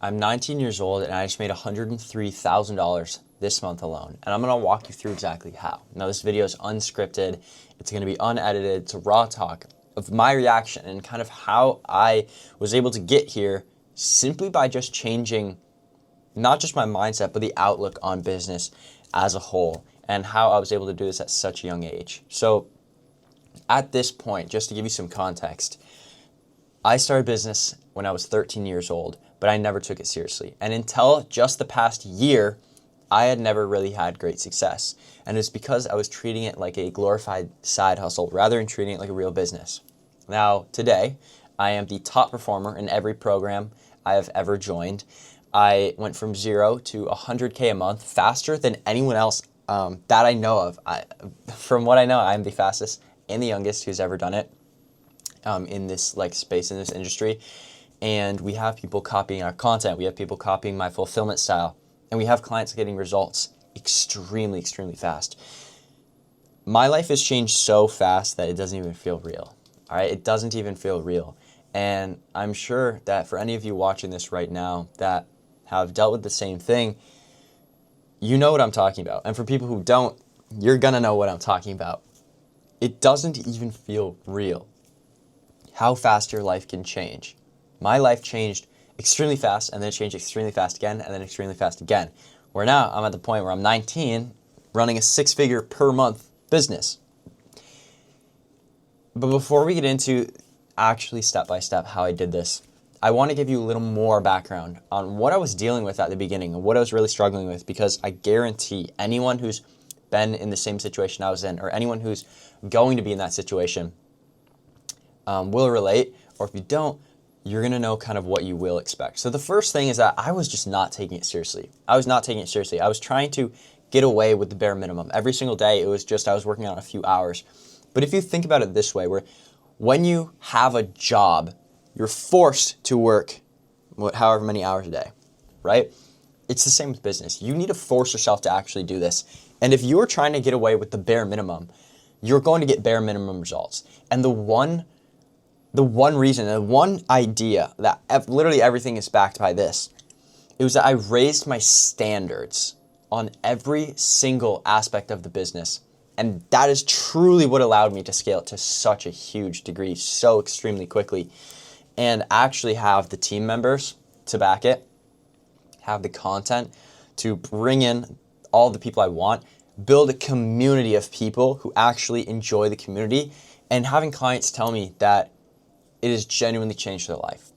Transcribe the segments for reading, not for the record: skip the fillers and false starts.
I'm 19 years old and I just made $103,000 this month alone. And I'm gonna walk you through exactly how. Now this video is unscripted, it's gonna be unedited, it's a raw talk of my reaction and kind of how I was able to get here simply by just changing not just my mindset, but the outlook on business as a whole and how I was able to do this at such a young age. So at this point, just to give you some context, I started business when I was 13 years old, but I never took it seriously. And until just the past year, I had never really had great success. And it's because I was treating it like a glorified side hustle rather than treating it like a real business. Now, today, I am the top performer in every program I have ever joined. I went from 0 to 100K a month faster than anyone else that I know of. From what I know, I'm the fastest and the youngest who's ever done it in this space, in this industry. And we have people copying our content. We have people copying my fulfillment style. And we have clients getting results extremely, extremely fast. My life has changed so fast that it doesn't even feel real. All right, it doesn't even feel real. And I'm sure that for any of you watching this right now that have dealt with the same thing, you know what I'm talking about. And for people who don't, you're gonna know what I'm talking about. It doesn't even feel real how fast your life can change. My life changed extremely fast, and then it changed extremely fast again, and then extremely fast again. Where now I'm at the point where I'm 19, running a 6-figure per month business. But before we get into actually step by step how I did this, I want to give you a little more background on what I was dealing with at the beginning and what I was really struggling with, because I guarantee anyone who's been in the same situation I was in, or anyone who's going to be in that situation, will relate. Or if you don't, you're going to know kind of what you will expect. So the first thing is that I was just not taking it seriously. I was not taking it seriously. I was trying to get away with the bare minimum. Every single day, it was just I was working on a few hours. But if you think about it this way, where when you have a job, you're forced to work however many hours a day, right? It's the same with business. You need to force yourself to actually do this. And if you're trying to get away with the bare minimum, you're going to get bare minimum results. And the one reason, the one idea that literally everything is backed by this, it was that I raised my standards on every single aspect of the business. And that is truly what allowed me to scale it to such a huge degree so extremely quickly, and actually have the team members to back it, have the content to bring in all the people I want, build a community of people who actually enjoy the community, and having clients tell me that it has genuinely changed their life.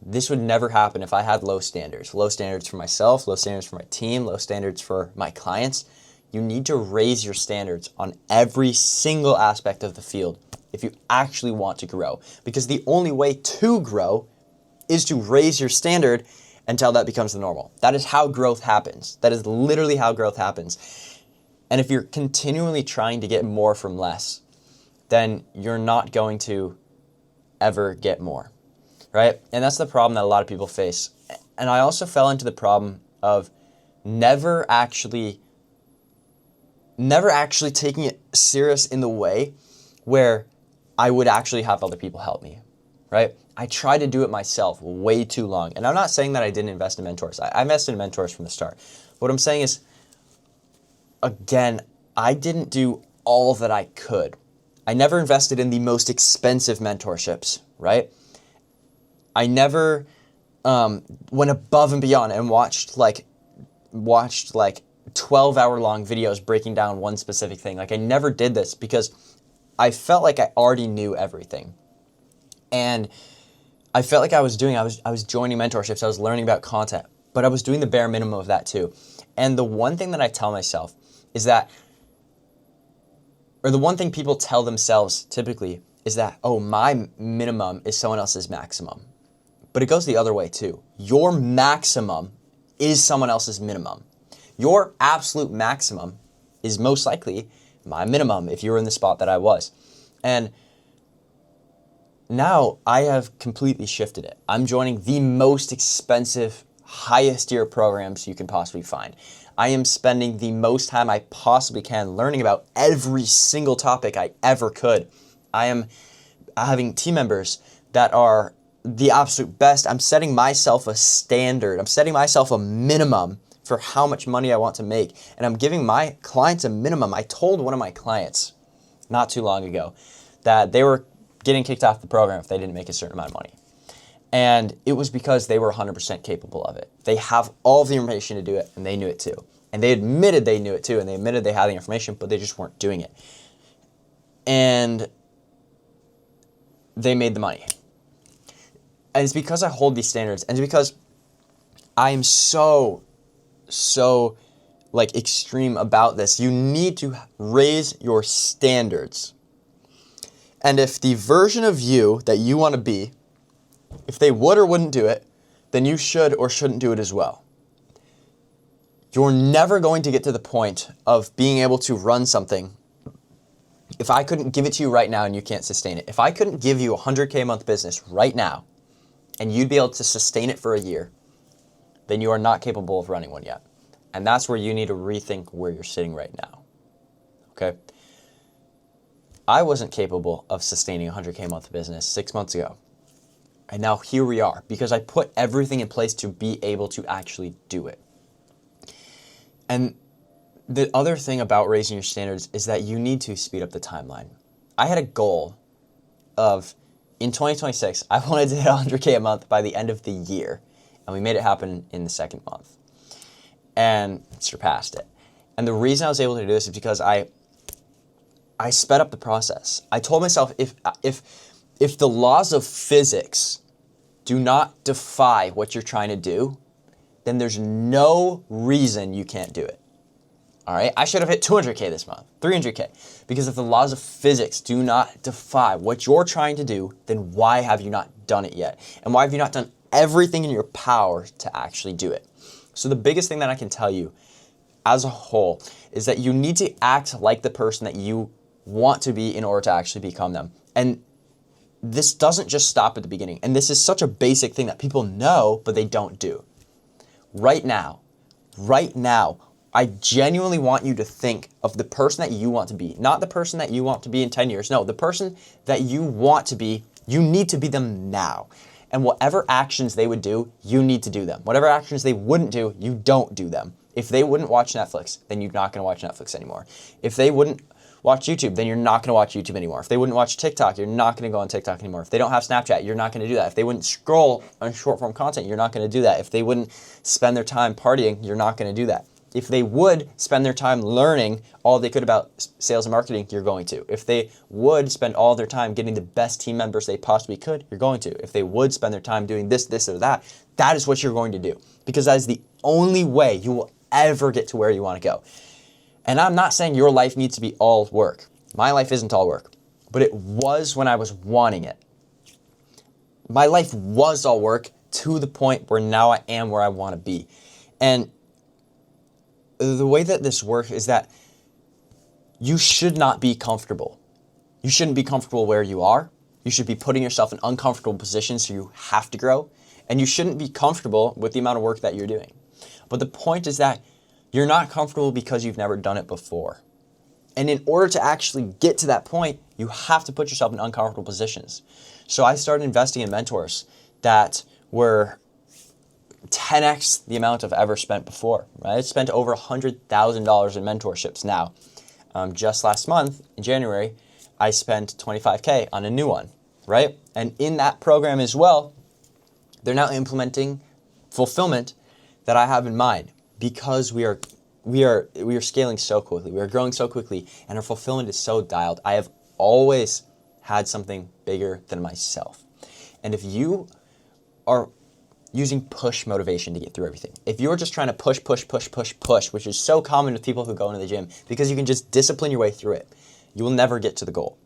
This would never happen if I had low standards for myself, low standards for my team, low standards for my clients. You need to raise your standards on every single aspect of the field if you actually want to grow. Because the only way to grow is to raise your standard until that becomes the normal. That is how growth happens. That is literally how growth happens. And if you're continually trying to get more from less, then you're not going to ever get more, right? And that's the problem that a lot of people face. And I also fell into the problem of never actually taking it serious in the way where I would actually have other people help me, right? I tried to do it myself way too long. And I'm not saying that I didn't invest in mentors. I invested in mentors from the start. What I'm saying is, again, I didn't do all that I could. I never invested in the most expensive mentorships, right? I never went above and beyond and watched 12-hour-long videos breaking down one specific thing. I never did this because I felt like I already knew everything. And I felt like I was joining mentorships, I was learning about content, but I was doing the bare minimum of that too. And the one thing that I tell myself is that, or the one thing people tell themselves typically is that, oh, my minimum is someone else's maximum. But it goes the other way too. Your maximum is someone else's minimum. Your absolute maximum is most likely my minimum if you were in the spot that I was. And now I have completely shifted it. I'm joining the most expensive, highest tier programs you can possibly find. I am spending the most time I possibly can learning about every single topic I ever could. I am having team members that are the absolute best. I'm setting myself a standard. I'm setting myself a minimum for how much money I want to make. And I'm giving my clients a minimum. I told one of my clients not too long ago that they were getting kicked off the program if they didn't make a certain amount of money. And it was because they were 100% capable of it. They have all the information to do it, and they knew it too. And they admitted they knew it too, and they admitted they had the information, but they just weren't doing it. And they made the money. And it's because I hold these standards, and it's because I am so like extreme about this. You need to raise your standards. And if the version of you that you want to be, if they would or wouldn't do it, then you should or shouldn't do it as well. You're never going to get to the point of being able to run something if I couldn't give it to you right now and you can't sustain it. If I couldn't give you a 100K a month business right now and you'd be able to sustain it for a year, then you are not capable of running one yet. And that's where you need to rethink where you're sitting right now. Okay? I wasn't capable of sustaining a 100K a month business 6 months ago. And now here we are because I put everything in place to be able to actually do it. And the other thing about raising your standards is that you need to speed up the timeline. I had a goal of, in 2026, I wanted to hit 100K a month by the end of the year. And we made it happen in the second month. And surpassed it. And the reason I was able to do this is because I sped up the process. I told myself if the laws of physics do not defy what you're trying to do, then there's no reason you can't do it. All right? I should have hit 200K this month, 300K. Because if the laws of physics do not defy what you're trying to do, then why have you not done it yet? And why have you not done everything in your power to actually do it? So the biggest thing that I can tell you as a whole is that you need to act like the person that you want to be in order to actually become them. And this doesn't just stop at the beginning. And this is such a basic thing that people know, but they don't do. Right now, I genuinely want you to think of the person that you want to be, not the person that you want to be in 10 years. No, the person that you want to be, you need to be them now. And whatever actions they would do, you need to do them. Whatever actions they wouldn't do, you don't do them. If they wouldn't watch Netflix, then you're not going to watch Netflix anymore. If they wouldn't watch YouTube, then you're not going to watch YouTube anymore. If they wouldn't watch TikTok, you're not going to go on TikTok anymore. If they don't have Snapchat, you're not going to do that. If they wouldn't scroll on short form content, you're not going to do that. If they wouldn't spend their time partying, you're not going to do that. If they would spend their time learning all they could about sales and marketing, you're going to. If they would spend all their time getting the best team members they possibly could, you're going to. If they would spend their time doing this, or that, that is what you're going to do. Because that is the only way you will ever get to where you want to go. And I'm not saying your life needs to be all work. My life isn't all work. But it was when I was wanting it. My life was all work to the point where now I am where I want to be. And the way that this works is that you should not be comfortable. You shouldn't be comfortable where you are. You should be putting yourself in uncomfortable positions so you have to grow. And you shouldn't be comfortable with the amount of work that you're doing. But the point is that you're not comfortable because you've never done it before. And in order to actually get to that point, you have to put yourself in uncomfortable positions. So I started investing in mentors that were 10x the amount I've ever spent before. Right? I spent over $100,000 in mentorships now. Just last month, in January, I spent $25K on a new one, right? And in that program as well, they're now implementing fulfillment that I have in mind because we are scaling so quickly. We are growing so quickly, and our fulfillment is so dialed. I have always had something bigger than myself. And if you are using push motivation to get through everything, if you're just trying to push, which is so common with people who go into the gym because you can just discipline your way through it, you will never get to the goal.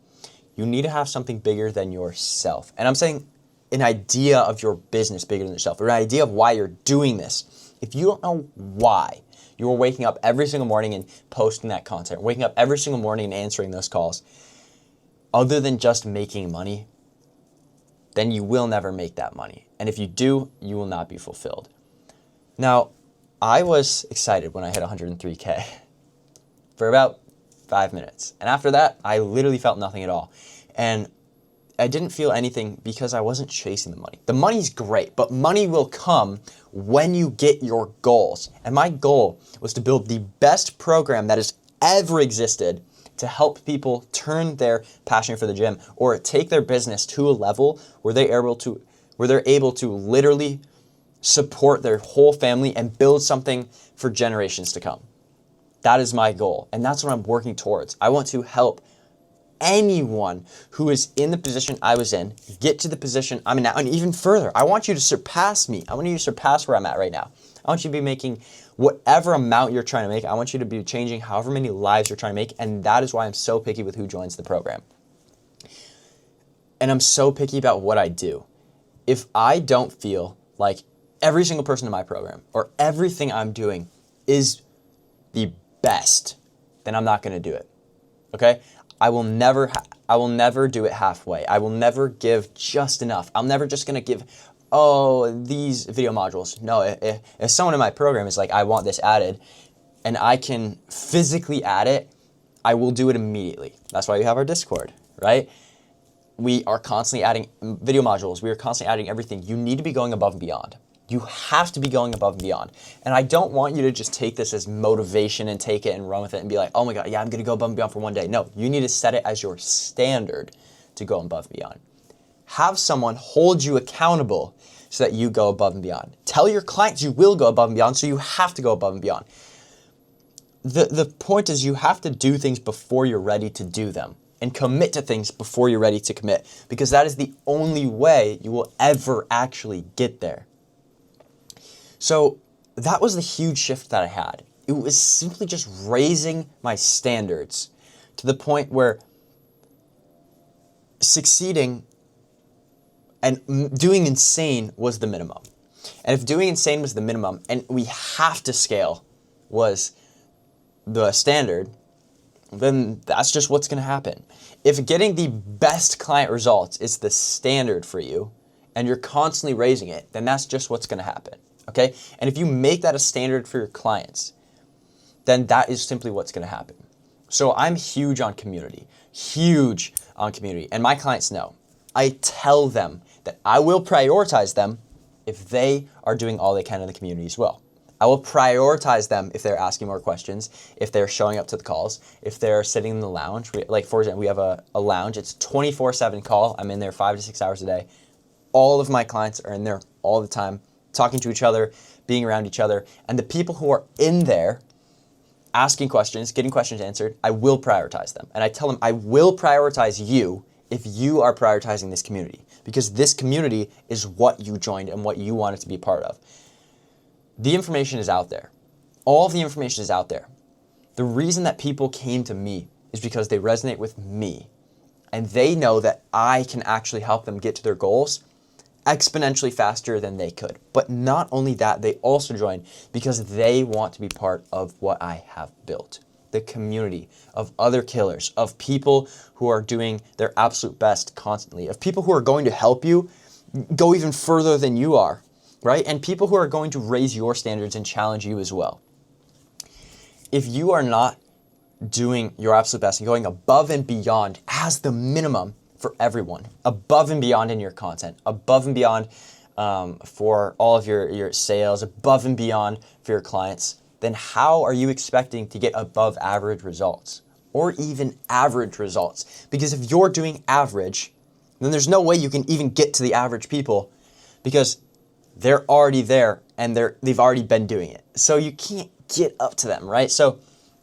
You need to have something bigger than yourself. And I'm saying an idea of your business bigger than yourself, or an idea of why you're doing this. If you don't know why you are waking up every single morning and posting that content, waking up every single morning and answering those calls, other than just making money, then you will never make that money. And if you do, you will not be fulfilled. Now, I was excited when I hit 103K for about 5 minutes. And after that, I literally felt nothing at all. And I didn't feel anything because I wasn't chasing the money. The money's great, but money will come when you get your goals. And my goal was to build the best program that has ever existed to help people turn their passion for the gym or take their business to a level where they're able to literally support their whole family and build something for generations to come. That is my goal, and that's what I'm working towards. I want to help anyone who is in the position I was in get to the position I'm in now, and even further. I want you to surpass me. I want you to surpass where I'm at right now. I want you to be making whatever amount you're trying to make. I want you to be changing however many lives you're trying to make, and that is why I'm so picky with who joins the program. And I'm so picky about what I do. If I don't feel like every single person in my program or everything I'm doing is the best, then I'm not going to do it. Okay? I will never do it halfway. I will never give just enough. I'm never just going to give, these video modules. No, if someone in my program is like, I want this added, and I can physically add it, I will do it immediately. That's why we have our Discord, right? We are constantly adding video modules. We are constantly adding everything. You need to be going above and beyond. You have to be going above and beyond. And I don't want you to just take this as motivation and take it and run with it and be like, oh my God, yeah, I'm going to go above and beyond for one day. No, you need to set it as your standard to go above and beyond. Have someone hold you accountable so that you go above and beyond. Tell your clients you will go above and beyond, so you have to go above and beyond. The point is you have to do things before you're ready to do them, and commit to things before you're ready to commit, because that is the only way you will ever actually get there. So that was the huge shift that I had. It was simply just raising my standards to the point where succeeding and doing insane was the minimum. And if doing insane was the minimum and we have to scale was the standard, then that's just what's going to happen. If getting the best client results is the standard for you and you're constantly raising it, then that's just what's going to happen. Okay? And if you make that a standard for your clients, then that is simply what's going to happen. So I'm huge on community. And my clients know. I tell them that I will prioritize them if they are doing all they can in the community as well. I will prioritize them if they're asking more questions, if they're showing up to the calls, if they're sitting in the lounge. Like, for example, we have a lounge. It's 24/7 call. I'm in there 5 to 6 hours a day. All of my clients are in there all the time, talking to each other, being around each other. And the people who are in there asking questions, getting questions answered, I will prioritize them. And I tell them, I will prioritize you if you are prioritizing this community, because this community is what you joined and what you wanted to be a part of. The information is out there. All of the information is out there. The reason that people came to me is because they resonate with me and they know that I can actually help them get to their goals exponentially faster than they could. But not only that, they also join because they want to be part of what I have built. The community of other killers, of people who are doing their absolute best constantly, of people who are going to help you go even further than you are, right? And people who are going to raise your standards and challenge you as well. If you are not doing your absolute best and going above and beyond as the minimum for everyone, above and beyond in your content, above and beyond for all of your sales, above and beyond for your clients, then how are you expecting to get above average results or even average results? Because if you're doing average, then there's no way you can even get to the average people because they're already there and they've already been doing it. So you can't get up to them, right? So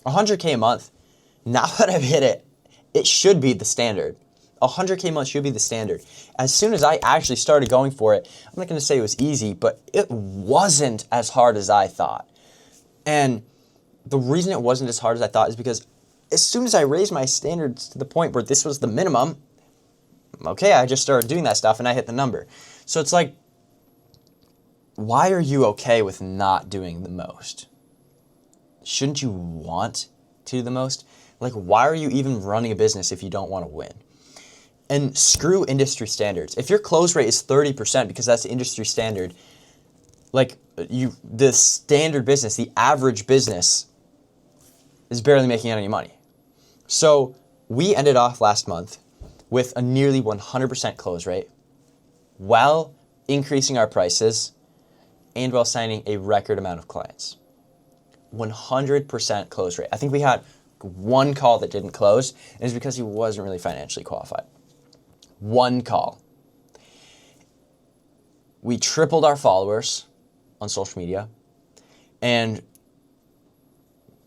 100K a month, now that I've hit it, it should be the standard. 100K a month should be the standard. As soon as I actually started going for it, I'm not going to say it was easy, but it wasn't as hard as I thought. And the reason it wasn't as hard as I thought is because as soon as I raised my standards to the point where this was the minimum, okay, I just started doing that stuff and I hit the number. So it's like, why are you okay with not doing the most? Shouldn't you want to do the most? Like, why are you even running a business if you don't want to win? And screw industry standards. If your close rate is 30% because that's the industry standard, like the standard business, the average business is barely making any money. So we ended off last month with a nearly 100% close rate, while increasing our prices, and while signing a record amount of clients. 100% close rate. I think we had one call that didn't close, and it's because he wasn't really financially qualified. One call. We tripled our followers on social media, and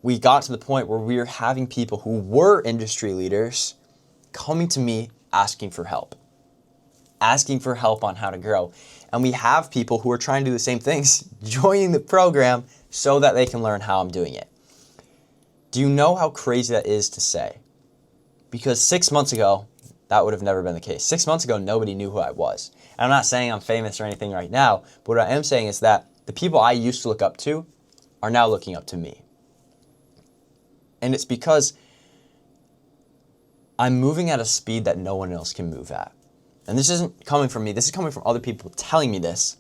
we got to the point where we were having people who were industry leaders coming to me asking for help on how to grow. And we have people who are trying to do the same things joining the program so that they can learn how I'm doing it. Do you know how crazy that is to say? Because 6 months ago, that would have never been the case. 6 months ago, nobody knew who I was. And I'm not saying I'm famous or anything right now, but what I am saying is that the people I used to look up to are now looking up to me. And it's because I'm moving at a speed that no one else can move at. And this isn't coming from me. This is coming from other people telling me this.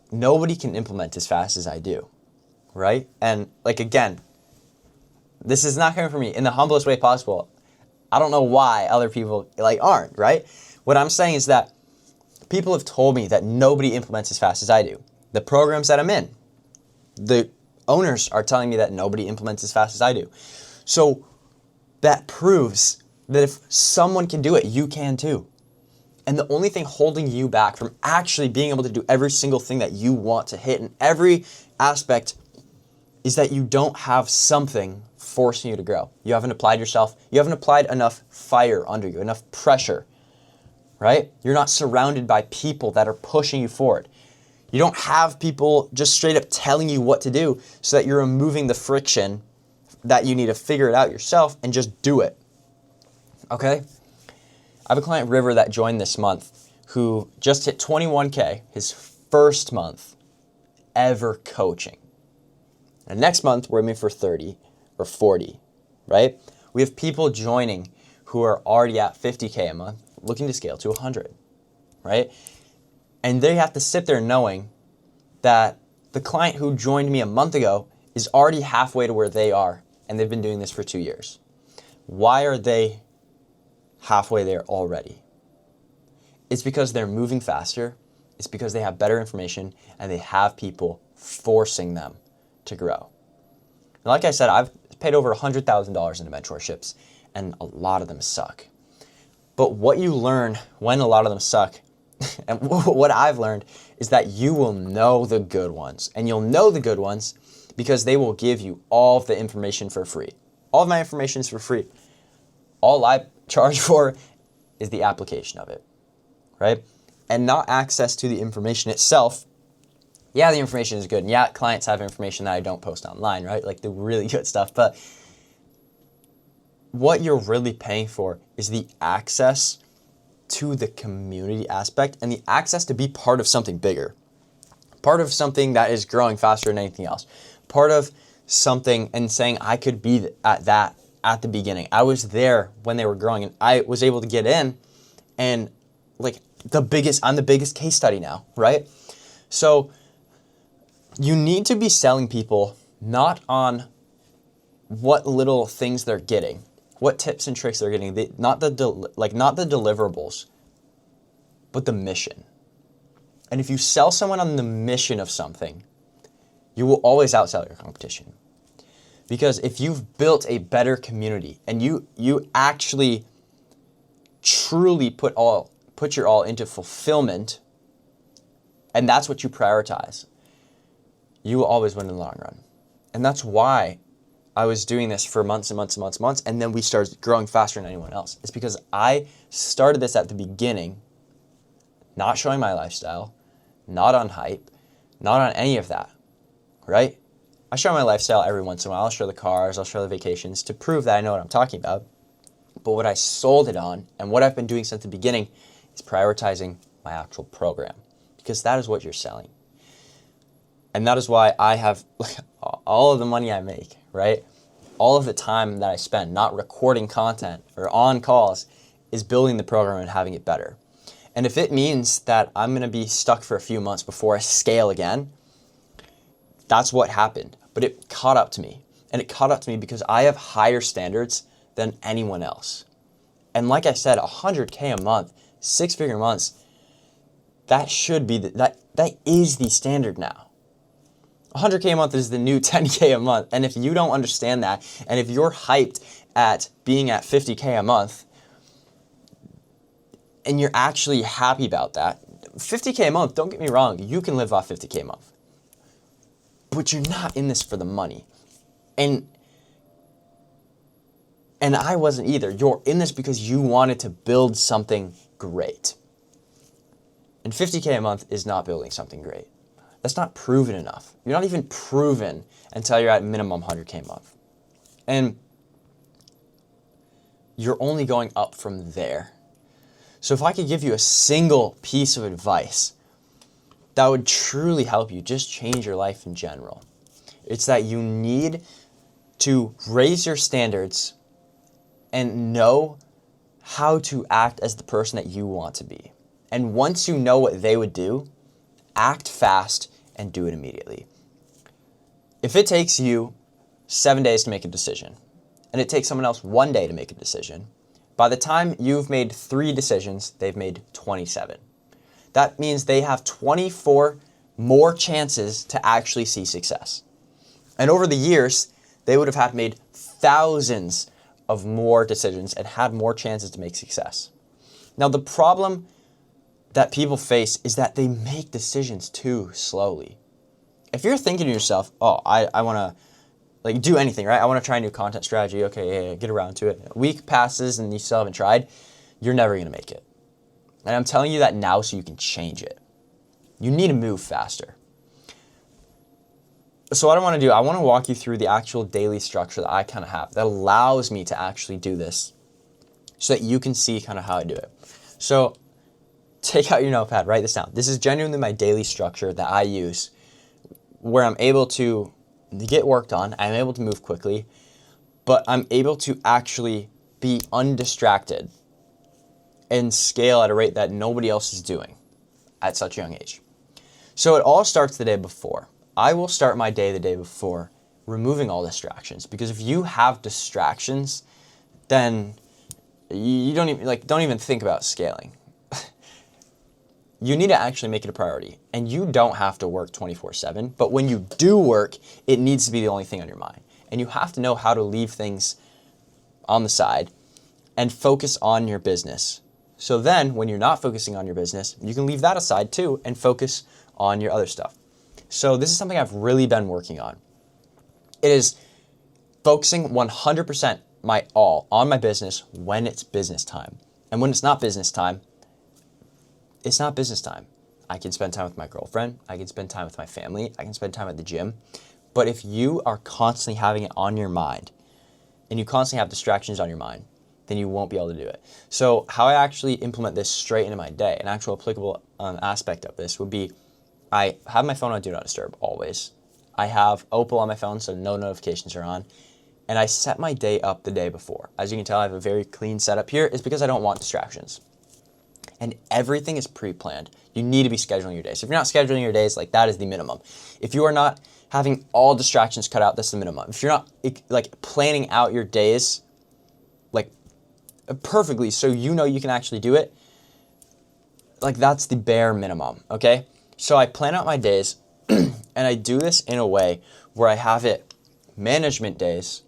Nobody can implement as fast as I do, right? And again, this is not coming from me in the humblest way possible. I don't know why other people aren't, right? What I'm saying is that people have told me that nobody implements as fast as I do. The programs that I'm in, the owners are telling me that nobody implements as fast as I do. So that proves that if someone can do it, you can too. And the only thing holding you back from actually being able to do every single thing that you want to hit in every aspect is that you don't have something forcing you to grow. You haven't applied yourself. You haven't applied enough fire under you, enough pressure, right? You're not surrounded by people that are pushing you forward. You don't have people just straight up telling you what to do so that you're removing the friction that you need to figure it out yourself and just do it, okay? I have a client, River, that joined this month who just hit 21K, his first month ever coaching. And next month, we're aiming for 30 or 40, right? We have people joining who are already at 50K a month, looking to scale to 100, right? And they have to sit there knowing that the client who joined me a month ago is already halfway to where they are, and they've been doing this for 2 years. Why are they halfway there already? It's because they're moving faster. It's because they have better information and they have people forcing them to grow. And like I said, I've paid over $100,000 into mentorships and a lot of them suck. But what you learn when a lot of them suck, and what I've learned, is that you will know the good ones. And you'll know the good ones because they will give you all of the information for free. All of my information is for free. All I charge for is the application of it, right? And not access to the information itself. Yeah, the information is good. And yeah, clients have information that I don't post online, right? The really good stuff. But what you're really paying for is the access to the community aspect and the access to be part of something bigger. Part of something that is growing faster than anything else. Part of something and saying I could be at that at the beginning. I was there when they were growing and I was able to get in and I'm the biggest case study now, right? So you need to be selling people not on what little things they're getting, what tips and tricks they're getting, not the deliverables, but the mission. And if you sell someone on the mission of something, you will always outsell your competition. Because if you've built a better community and you actually truly put your all into fulfillment, and that's what you prioritize, you will always win in the long run. And that's why I was doing this for months and months and months and months, and then we started growing faster than anyone else. It's because I started this at the beginning, not showing my lifestyle, not on hype, not on any of that, right? I show my lifestyle every once in a while. I'll show the cars, I'll show the vacations to prove that I know what I'm talking about. But what I sold it on, and what I've been doing since the beginning, is prioritizing my actual program. Because that is what you're selling. And that is why I have all of the money I make, right? All of the time that I spend not recording content or on calls is building the program and having it better. And if it means that I'm going to be stuck for a few months before I scale again, that's what happened. But it caught up to me. And it caught up to me because I have higher standards than anyone else. And like I said, 100K a month, 6-figure months, that should be, that is the standard now. 100K a month is the new 10K a month. And if you don't understand that, and if you're hyped at being at 50K a month, and you're actually happy about that, 50K a month, don't get me wrong, you can live off 50K a month. But you're not in this for the money. And I wasn't either. You're in this because you wanted to build something great. And 50K a month is not building something great. That's not proven enough. You're not even proven until you're at minimum 100K a month. And you're only going up from there. So if I could give you a single piece of advice that would truly help you just change your life in general, it's that you need to raise your standards and know how to act as the person that you want to be. And once you know what they would do, act fast and do it immediately. If it takes you 7 days to make a decision, and it takes someone else 1 day to make a decision, by the time you've made 3 decisions, they've made 27. That means they have 24 more chances to actually see success. And over the years, they would have had made thousands of more decisions and had more chances to make success. Now, the problem that people face is that they make decisions too slowly. If you're thinking to yourself, oh, I want to do anything, right? I want to try a new content strategy. Okay, yeah, get around to it. A week passes and you still haven't tried, you're never going to make it. And I'm telling you that now so you can change it. You need to move faster. So what I want to do, I want to walk you through the actual daily structure that I kind of have that allows me to actually do this so that you can see kind of how I do it. So take out your notepad, write this down. This is genuinely my daily structure that I use where I'm able to get work done, I'm able to move quickly, but I'm able to actually be undistracted and scale at a rate that nobody else is doing at such a young age. So it all starts the day before. I will start my day the day before removing all distractions, because if you have distractions, then you don't even think about scaling. You need to actually make it a priority, and you don't have to work 24/7, but when you do work, it needs to be the only thing on your mind. And you have to know how to leave things on the side and focus on your business. So then when you're not focusing on your business, you can leave that aside too and focus on your other stuff. So this is something I've really been working on. It is focusing 100% my all on my business when it's business time. And when it's not business time, it's not business time. I can spend time with my girlfriend. I can spend time with my family. I can spend time at the gym. But if you are constantly having it on your mind and you constantly have distractions on your mind, then you won't be able to do it. So how I actually implement this straight into my day, an actual applicable aspect of this would be, I have my phone on Do Not Disturb always. I have Opal on my phone so no notifications are on. And I set my day up the day before. As you can tell, I have a very clean setup here. It's because I don't want distractions. And everything is pre-planned. You need to be scheduling your days. So if you're not scheduling your days, that is the minimum. If you are not having all distractions cut out, that's the minimum. If you're not planning out your days perfectly so you know you can actually do it, that's the bare minimum, okay? So I plan out my days and I do this in a way where I have it management days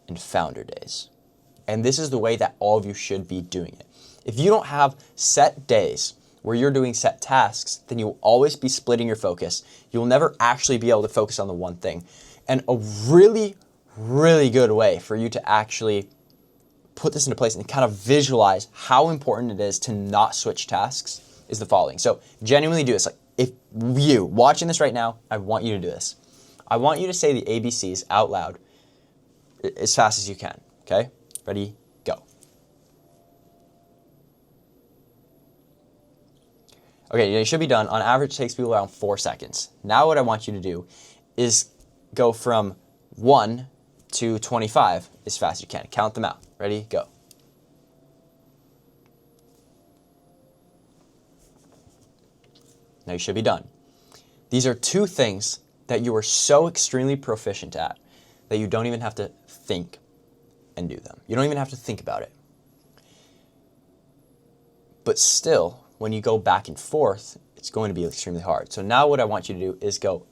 and founder days. And this is the way that all of you should be doing it. If you don't have set days where you're doing set tasks, then you'll always be splitting your focus. You'll never actually be able to focus on the one thing. And a really, really good way for you to actually put this into place and kind of visualize how important it is to not switch tasks is the following. So genuinely do this. If you watching this right now, I want you to do this. I want you to say the ABCs out loud as fast as you can, okay? Ready, go. Okay, you should be done. On average, it takes people around 4 seconds. Now what I want you to do is go from 1 to 25 as fast as you can. Count them out. Ready, go. Now you should be done. These are 2 things that you are so extremely proficient at that you don't even have to think and do them. You don't even have to think about it. But still, when you go back and forth, it's going to be extremely hard. So now what I want you to do is go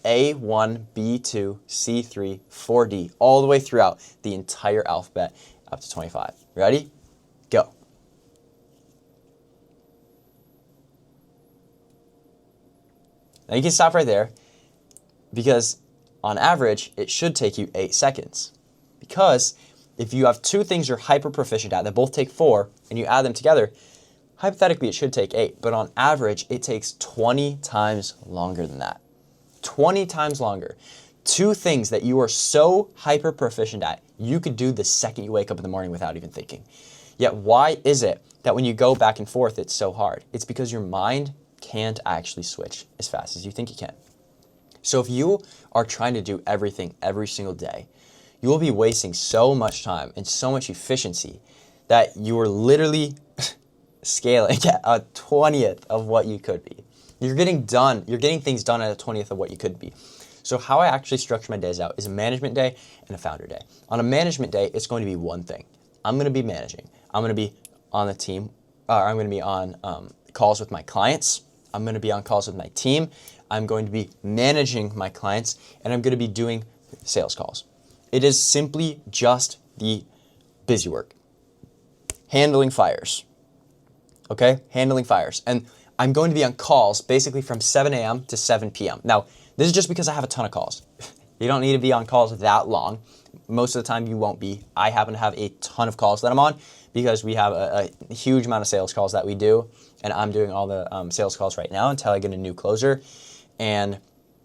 A1, B2, C3, 4D, all the way throughout the entire alphabet up to 25. Ready? Go. Now you can stop right there because on average, it should take you 8 seconds. Because if you have two things you're hyper proficient at that both take 4 and you add them together, hypothetically it should take 8, but on average it takes 20 times longer than that. 20 times longer. Two things that you are so hyper proficient at, you could do the second you wake up in the morning without even thinking. Yet why is it that when you go back and forth, it's so hard? It's because your mind can't actually switch as fast as you think it can. So if you are trying to do everything every single day, you will be wasting so much time and so much efficiency that you are literally scaling at a 20th of what you could be. You're getting things done at a 20th of what you could be. So how I actually structure my days out is a management day and a founder day. On a management day, it's going to be one thing. I'm going to be managing. I'm going to be on the team, I'm going to be on calls with my clients. I'm going to be on calls with my team. I'm going to be managing my clients, and I'm going to be doing sales calls. It is simply just the busy work. Handling fires. Okay? Handling fires. And I'm going to be on calls basically from 7 a.m. to 7 p.m. Now, this is just because I have a ton of calls. You don't need to be on calls that long. Most of the time you won't be. I happen to have a ton of calls that I'm on because we have a huge amount of sales calls that we do, and I'm doing all the sales calls right now until I get a new closer. And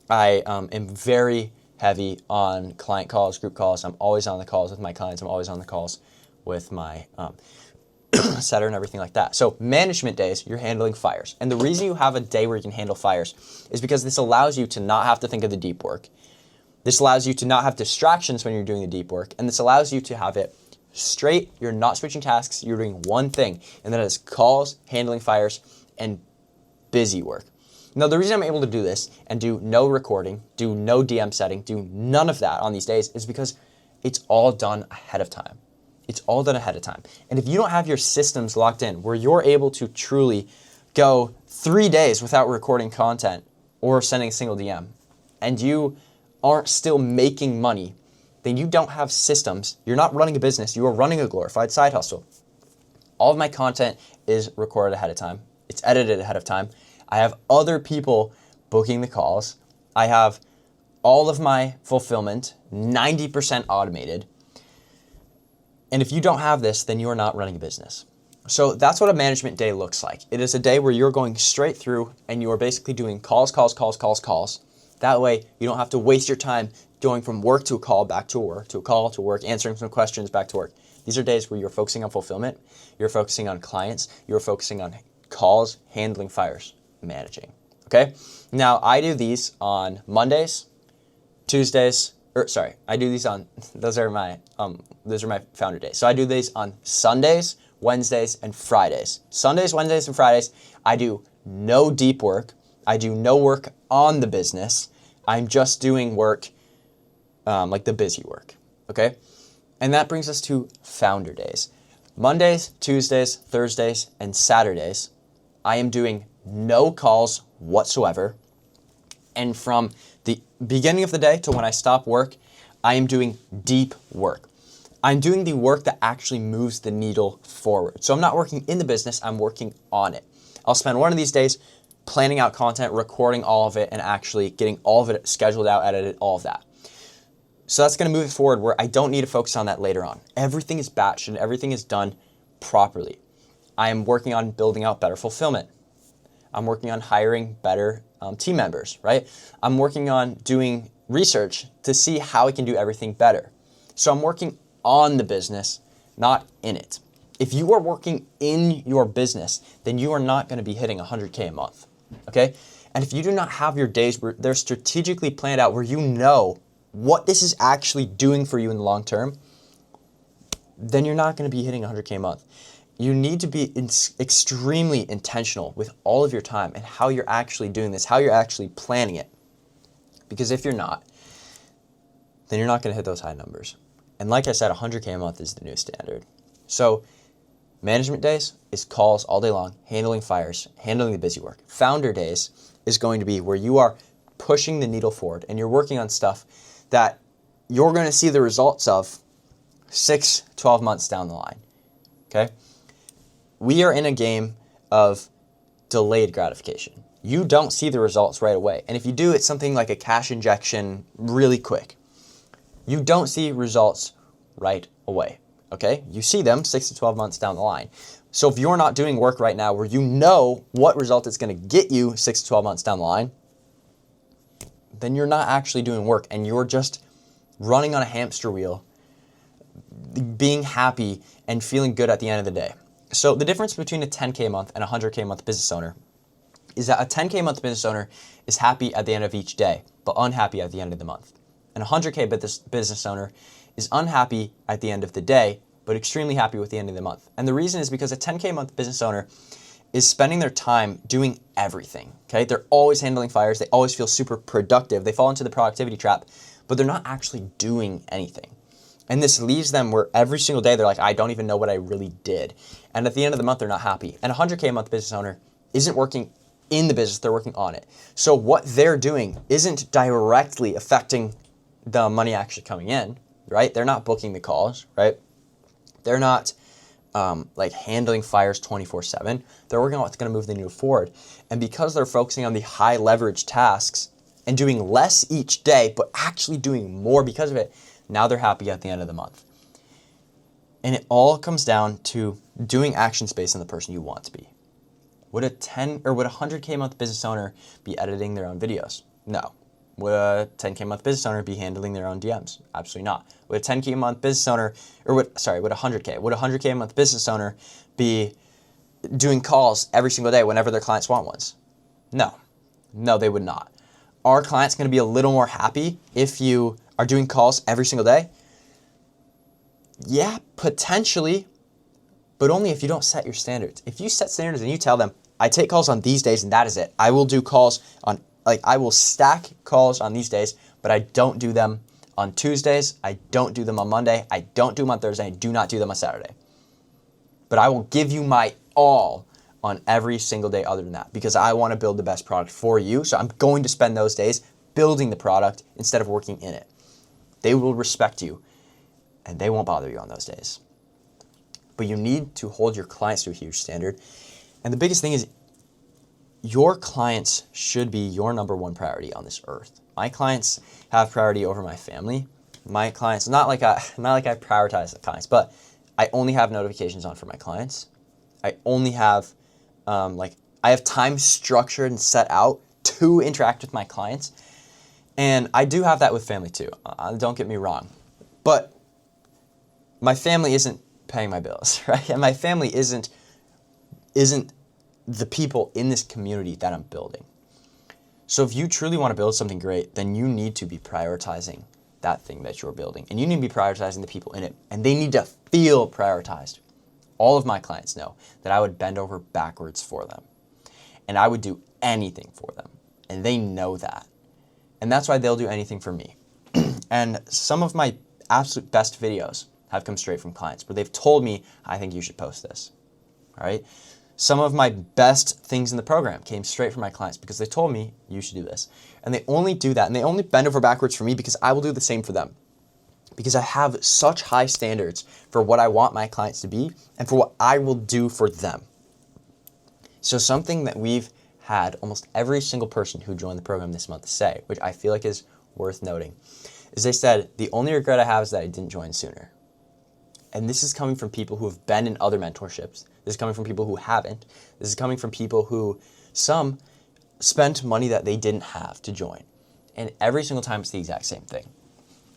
I am very heavy on client calls, group calls. I'm always on the calls with my clients. I'm always on the calls with my setter and everything like that. So management days, you're handling fires. And the reason you have a day where you can handle fires is because this allows you to not have to think of the deep work. This allows you to not have distractions when you're doing the deep work. And this allows you to have it straight. You're not switching tasks. You're doing one thing. And that is calls, handling fires, and busy work. Now, the reason I'm able to do this and do no recording, do no DM setting, do none of that on these days is because it's all done ahead of time. It's all done ahead of time. And if you don't have your systems locked in where you're able to truly go 3 days without recording content or sending a single DM, and you aren't still making money, then you don't have systems. You're not running a business. You are running a glorified side hustle. All of my content is recorded ahead of time. It's edited ahead of time. I have other people booking the calls. I have all of my fulfillment 90% automated. And if you don't have this, then you are not running a business. So that's what a management day looks like. It is a day where you're going straight through and you are basically doing calls. That way you don't have to waste your time going from work to a call, back to work, to a call, to work, answering some questions, back to work. These are days where you're focusing on fulfillment, you're focusing on clients, you're focusing on calls, handling fires, managing. Okay? Now I do these on Mondays, Tuesdays, I do these on, those are my founder days. So I do these on Sundays, Wednesdays, and Fridays. Sundays, Wednesdays, and Fridays, I do no deep work. I do no work on the business. I'm just doing work like the busy work, okay? And that brings us to founder days. Mondays, Tuesdays, Thursdays, and Saturdays, I am doing no calls whatsoever. And from the beginning of the day to when I stop work, I am doing deep work. I'm doing the work that actually moves the needle forward. So I'm not working in the business, I'm working on it. I'll spend one of these days planning out content, recording all of it, and actually getting all of it scheduled out, edited, all of that. So that's going to move it forward where I don't need to focus on that later on. Everything is batched and everything is done properly. I am working on building out better fulfillment. I'm working on hiring better team members, right? I'm working on doing research to see how I can do everything better. So I'm working on the business, not in it. If you are working in your business, then you are not going to be hitting 100K a month, okay? And if you do not have your days where they're strategically planned out, where you know what this is actually doing for you in the long term, then you're not going to be hitting 100K a month. You need to be extremely intentional with all of your time and how you're actually doing this, how you're actually planning it. Because if you're not, then you're not going to hit those high numbers. And like I said, 100K a month is the new standard. So Management days is calls all day long, handling fires, handling the busy work. Founder days is going to be where you are pushing the needle forward and you're working on stuff that you're going to see the results of 6, 12 months down the line. Okay? We are in a game of delayed gratification. You don't see the results right away. And if you do, it's something like a cash injection really quick. You don't see results right away. Okay? You see them 6 to 12 months down the line. So if you're not doing work right now where you know what result it's going to get you 6 to 12 months down the line, then you're not actually doing work and you're just running on a hamster wheel, being happy and feeling good at the end of the day. So the difference between a 10K a month and a 100K a month business owner is that a 10K a month business owner is happy at the end of each day, but unhappy at the end of the month. And a 100K business owner is unhappy at the end of the day, but extremely happy with the end of the month. And the reason is because a 10K a month business owner is spending their time doing everything, okay? They're always handling fires. They always feel super productive. They fall into the productivity trap, but they're not actually doing anything. And this leaves them where every single day they're like, I don't even know what I really did. And at the end of the month, they're not happy. And a 100K a month business owner isn't working in the business, they're working on it. So what they're doing isn't directly affecting the money actually coming in, right? They're not booking the calls, right? They're not like handling fires 24/7. They're working on what's going to move the needle forward. And because they're focusing on the high leverage tasks and doing less each day, but actually doing more because of it, now they're happy at the end of the month. And it all comes down to doing actions based on the person you want to be. Would a 100K a month business owner be editing their own videos? No. Would a 10K a month business owner be handling their own DMs? Absolutely not. Would a 10K a month business owner, would a 100K a month business owner be doing calls every single day whenever their clients want ones? No. No, they would not. Are clients going to be a little more happy if you are doing calls every single day? Yeah, potentially, but only if you don't set your standards. If you set standards and you tell them, I take calls on these days and that is it. I will do calls on, I will stack calls on these days, but I don't do them on Tuesdays. I don't do them on Monday. I don't do them on Thursday. I do not do them on Saturday. But I will give you my all on every single day other than that because I want to build the best product for you. So I'm going to spend those days building the product instead of working in it. They will respect you and they won't bother you on those days. But you need to hold your clients to a huge standard. And the biggest thing is your clients should be your number one priority on this earth. My clients have priority over my family. My clients, not like I prioritize the clients, but I only have notifications on for my clients. I only have, I have time structured and set out to interact with my clients. And I do have that with family too. Don't get me wrong. But my family isn't paying my bills, right? And my family isn't the people in this community that I'm building. So if you truly want to build something great, then you need to be prioritizing that thing that you're building. And you need to be prioritizing the people in it. And they need to feel prioritized. All of my clients know that I would bend over backwards for them. And I would do anything for them. And they know that. And that's why they'll do anything for me. And some of my absolute best videos have come straight from clients where they've told me, I think you should post this. All right. Some of my best things in the program came straight from my clients because they told me you should do this. And they only do that and they only bend over backwards for me because I will do the same for them. Because I have such high standards for what I want my clients to be and for what I will do for them. So something that we've had almost every single person who joined the program this month say, which I feel like is worth noting, is they said, the only regret I have is that I didn't join sooner. And this is coming from people who have been in other mentorships. This is coming from people who haven't. This is coming from people who, some spent money that they didn't have to join. And every single time it's the exact same thing.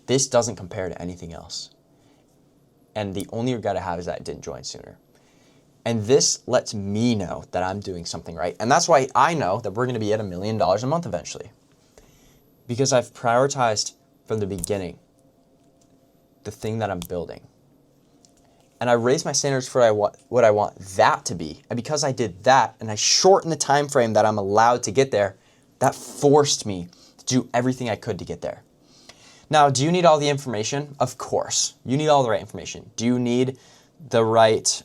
This doesn't compare to anything else. And the only regret I have is that I didn't join sooner. And this lets me know that I'm doing something right. And that's why I know that we're going to be at $1 million a month eventually. Because I've prioritized from the beginning the thing that I'm building. And I raised my standards for what I want that to be. And because I did that and I shortened the time frame that I'm allowed to get there, that forced me to do everything I could to get there. Now, do you need all the information? Of course. You need all the right information. Do you need the right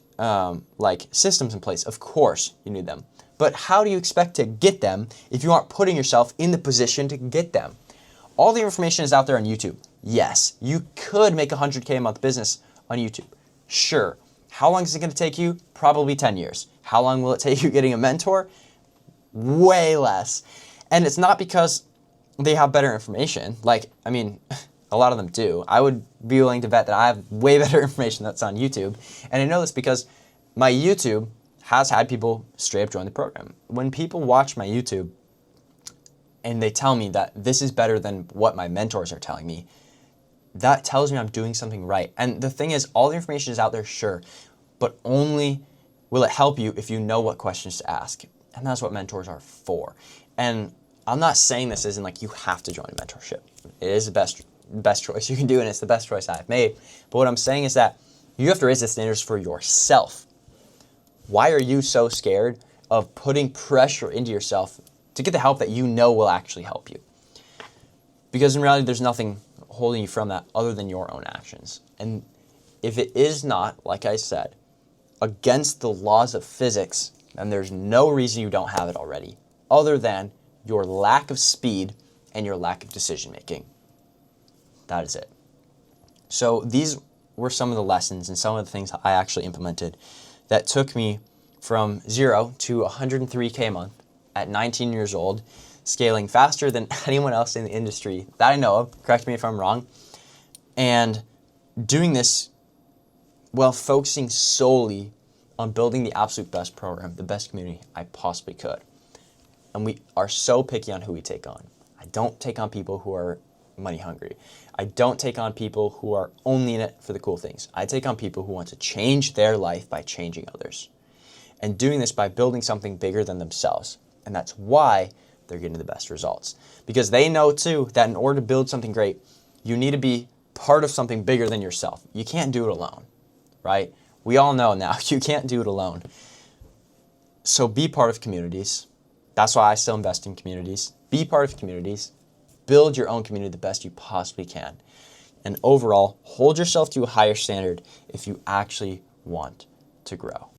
like systems in place. Of course you need them. But how do you expect to get them if you aren't putting yourself in the position to get them? All the information is out there on YouTube. Yes, you could make a 100K a month business on YouTube. Sure. How long is it going to take you? Probably 10 years. How long will it take you getting a mentor? Way less. And it's not because they have better information. Like, I mean, a lot of them do. I would be willing to bet that I have way better information that's on YouTube. And I know this because my YouTube has had people straight up join the program. When people watch my YouTube and they tell me that this is better than what my mentors are telling me, that tells me I'm doing something right. And the thing is, all the information is out there, sure, but only will it help you if you know what questions to ask. And that's what mentors are for. And I'm not saying this isn't like you have to join a mentorship. It is the best choice you can do, and it's the best choice I've made. But what I'm saying is that you have to raise the standards for yourself. Why are you so scared of putting pressure into yourself to get the help that you know will actually help you? Because in reality, there's nothing holding you from that other than your own actions. And if it is not, like I said, against the laws of physics, then there's no reason you don't have it already, other than your lack of speed and your lack of decision making. That is it. So these were some of the lessons and some of the things I actually implemented that took me from 0 to 103K a month at 19 years old, scaling faster than anyone else in the industry that I know of. Correct me if I'm wrong. And doing this while focusing solely on building the absolute best program, the best community I possibly could. And we are so picky on who we take on. I don't take on people who are money hungry. I don't take on people who are only in it for the cool things. I take on people who want to change their life by changing others. And doing this by building something bigger than themselves. And that's why they're getting the best results. Because they know too that in order to build something great, you need to be part of something bigger than yourself. You can't do it alone, right? We all know now you can't do it alone. So be part of communities. That's why I still invest in communities. Be part of communities. Build your own community the best you possibly can. And overall, hold yourself to a higher standard if you actually want to grow.